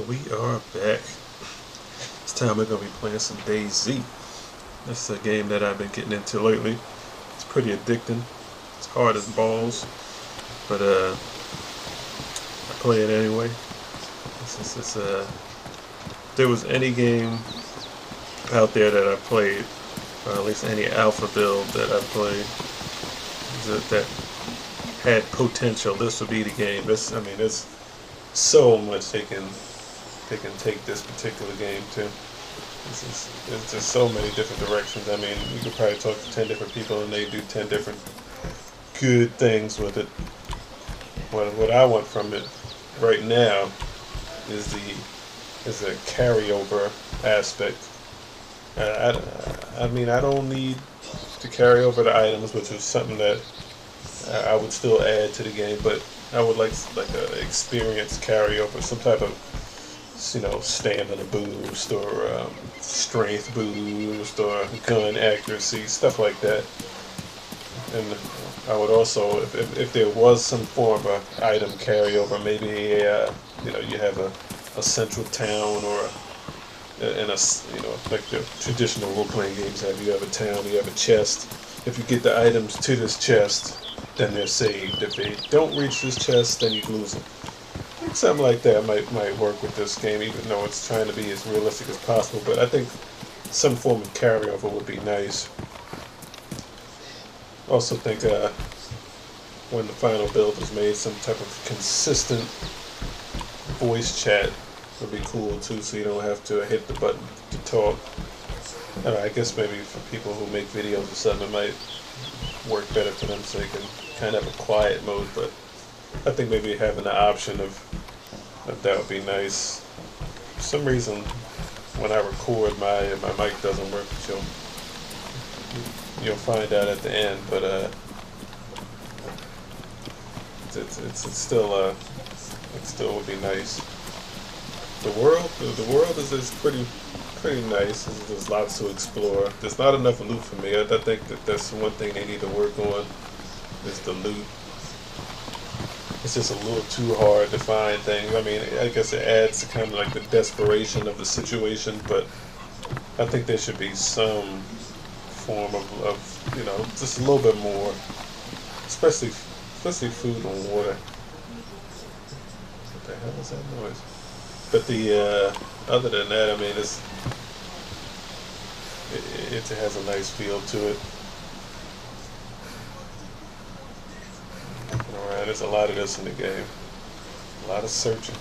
We are back. This time we're going to be playing some Dayz Z. This is a game that I've been getting into lately. It's pretty addicting. It's hard as balls, but I play it anyway. If there was any game out there that I played, or at least any alpha build that I played that had potential, this would be the game. There's so much they can take this particular game to. There's just so many different directions. I mean, you could probably talk to 10 different people and they do 10 different good things with it. What I want from it right now is a carryover aspect. I don't need to carry over the items, which is something that I would still add to the game, but I would like a experience carryover, some type of, stamina boost or strength boost or gun accuracy, stuff like that. And I would also, if there was some form of item carryover, maybe you have a central town or like the traditional role-playing games have. You have a town, you have a chest. If you get the items to this chest, then they're saved. If they don't reach this chest, then you lose them. I think something like that might work with this game, even though it's trying to be as realistic as possible. But I think some form of carryover would be nice. Also think when the final build is made, some type of consistent voice chat would be cool too, so you don't have to hit the button to talk. I guess maybe for people who make videos or something, it might work better for them, so they can kind of have a quiet mode. But I think maybe having the option of that would be nice. For some reason, when I record, my mic doesn't work. You'll find out at the end, but it still would be nice. The world is pretty nice. There's lots to explore. There's not enough loot for me. I think that's one thing they need to work on, is the loot. It's just a little too hard to find things. I mean, I guess it adds to kind of like the desperation of the situation, but I think there should be some form of just a little bit more, especially food and water. What the hell is that noise? But other than that, I mean, it has a nice feel to it. Looking around, there's a lot of this in the game. A lot of searching.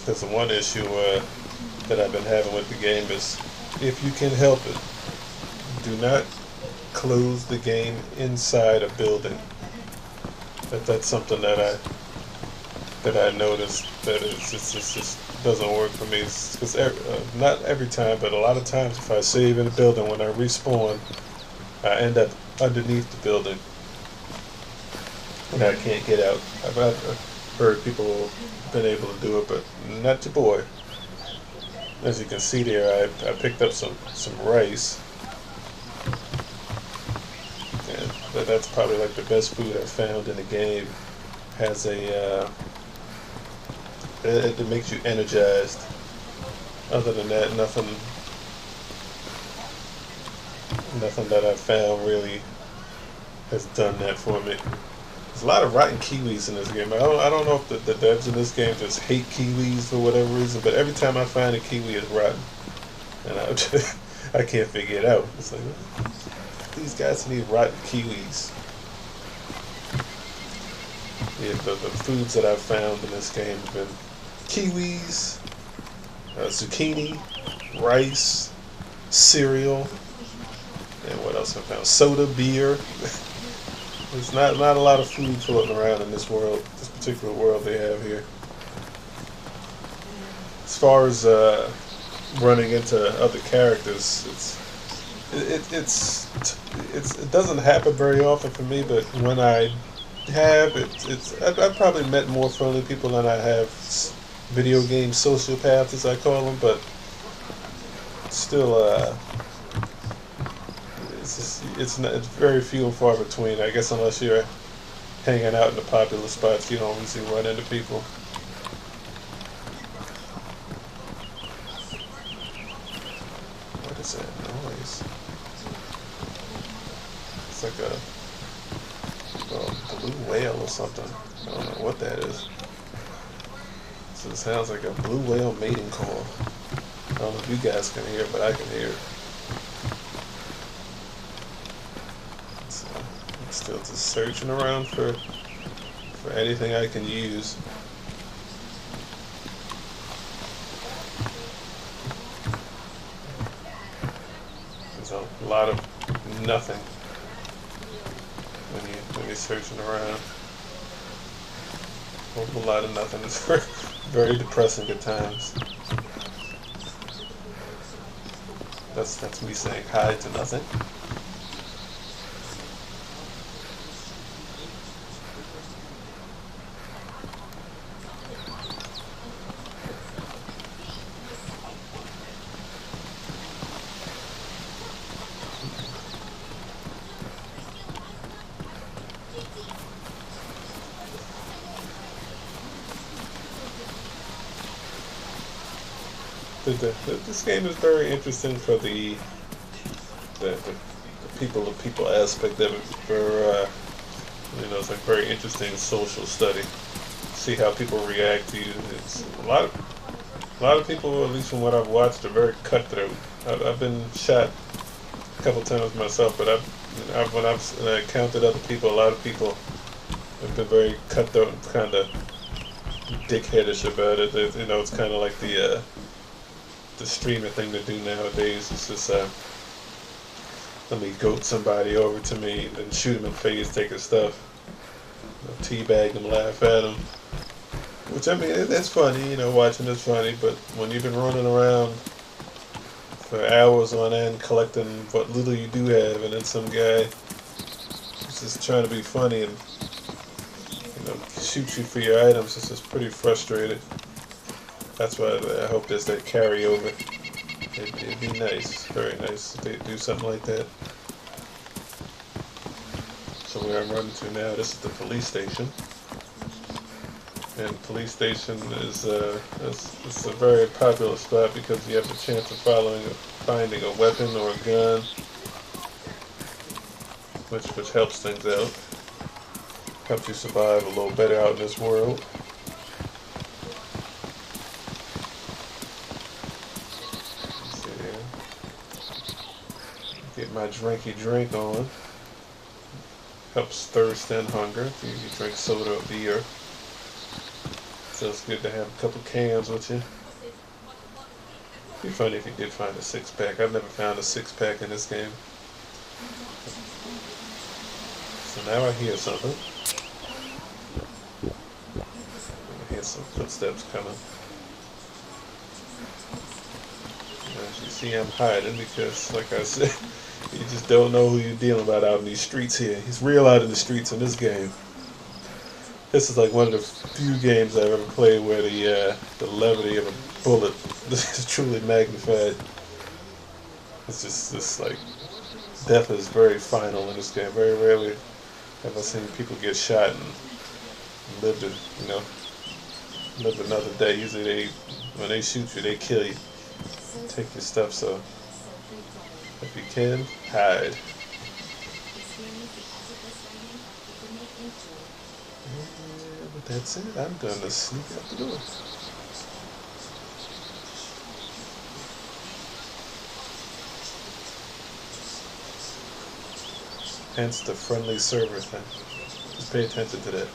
There's one issue that I've been having with the game is, if you can help it, do not close the game inside a building. That's something that I noticed that it just doesn't work for me. Because not every time, but a lot of times, if I save in a building, when I respawn, I end up underneath the building and I can't get out. I've heard people been able to do it, but not your boy. As you can see there, I picked up some rice. That's probably like the best food I've found in the game. Has it makes you energized. Other than that, nothing that I've found really has done that for me. There's a lot of rotten kiwis in this game. I don't know if the devs in this game just hate kiwis for whatever reason, but every time I find a kiwi, it's rotten, and I can't figure it out. It's like, these guys need rotten kiwis. Yeah, the foods that I've found in this game have been kiwis, zucchini, rice, cereal, and what else I found? Soda, beer. There's not a lot of food floating around in this world, this particular world they have here. As far as running into other characters, it doesn't happen very often for me, but when I have, I've probably met more friendly people than I have video game sociopaths, as I call them, but still, it's just, it's very few and far between. I guess unless you're hanging out in the popular spots, you don't usually run into people. What is that noise? It's like a blue whale or something. I don't know what that is. So it sounds like a blue whale mating call. I don't know if you guys can hear it, but I can hear it. So I'm still just searching around for anything I can use. There's a lot of nothing when you're searching around. A whole lot of nothing. It's very depressing at times. That's me saying hi to nothing. This game is very interesting for the people aspect of it. For it's like very interesting social study. See how people react to you. It's a lot of people, at least from what I've watched, are very cutthroat. I've been shot a couple times myself, but when I've encountered other people, a lot of people have been very cutthroat and kind of dickheadish about it. It's kind of like the streamer thing to do nowadays. It's just let me goat somebody over to me, then shoot him in the face, take his stuff, teabag them, laugh at them. Which, I mean, it's funny, watching it's funny, but when you've been running around for hours on end collecting what little you do have, and then some guy is just trying to be funny and shoot you for your items, it's just pretty frustrating. That's why I hope there's that carryover. It'd be nice, very nice if they do something like that. So where I'm running to now, this is the police station. And the police station is it's a very popular spot because you have the chance of finding a weapon or a gun, which helps things out. Helps you survive a little better out in this world. Get my drinky drink on. Helps thirst and hunger. If you drink soda or beer. So it's good to have a couple cans with you. It'd be funny if you did find a six-pack. I've never found a six-pack in this game. So now I hear something. I hear some footsteps coming. As you see, I'm hiding because, like I said, you just don't know who you're dealing with out in these streets here. He's real out in the streets in this game. This is like one of the few games I've ever played where the levity of a bullet is truly magnified. It's just like death is very final in this game. Very rarely have I seen people get shot and live another day. Usually when they shoot you, they kill you, take your stuff. So if you can, hide. But that's it. I'm gonna sneak out the door. Hence the friendly server thing. Just pay attention to that.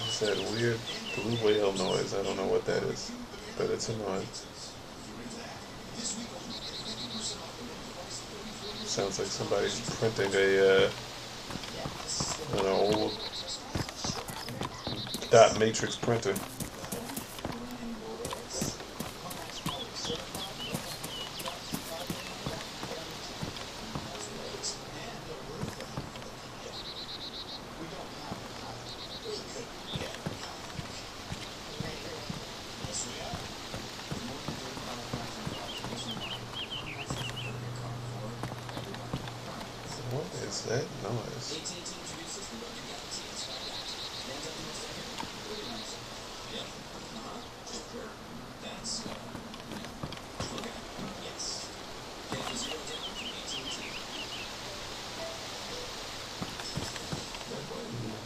It's that weird blue whale noise. I don't know what that is, but it's annoying. Sounds like somebody's printing an old dot matrix printer. is that noise?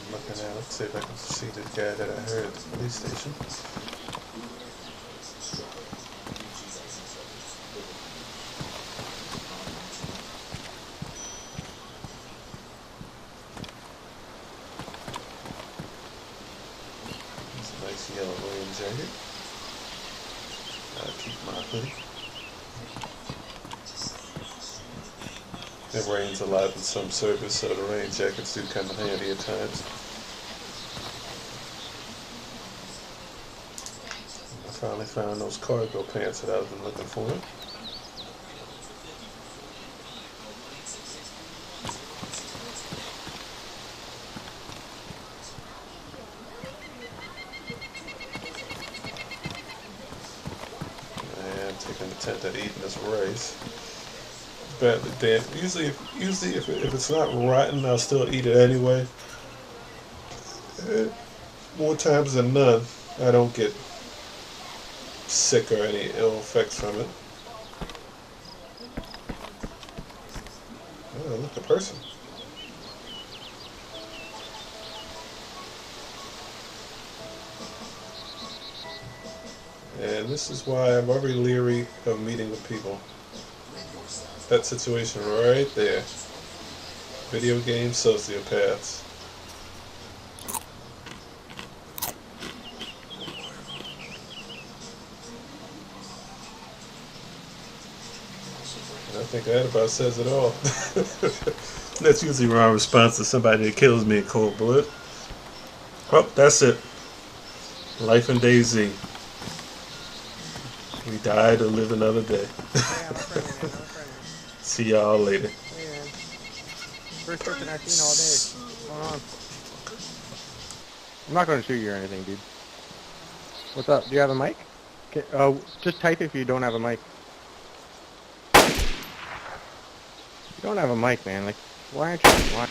I'm looking at it, see if I can see the guy that I heard at the police station. It's a nice yellow rain jacket. I'll keep my hoodie. It rains a lot in some service, so the rain jackets do come in handy at times. I finally found those cargo pants that I've been looking for. And taking the tent at eating this rice. Badly damp. Usually if it's not rotten, I'll still eat it anyway. More times than none, I don't get sick or any ill effects from it. Oh, look, a person. And this is why I'm very leery of meeting with people. That situation right there. Video game sociopaths. And I think that about says it all. That's usually my response to somebody that kills me in cold blood. Well, that's it. Life in Dayz A. We die to live another day. See y'all later. Hey man. First person I've seen all day. What's going on? I'm not going to shoot you or anything, dude. What's up? Do you have a mic? Okay, just type if you don't have a mic. You don't have a mic, man. Like, why aren't you? Why?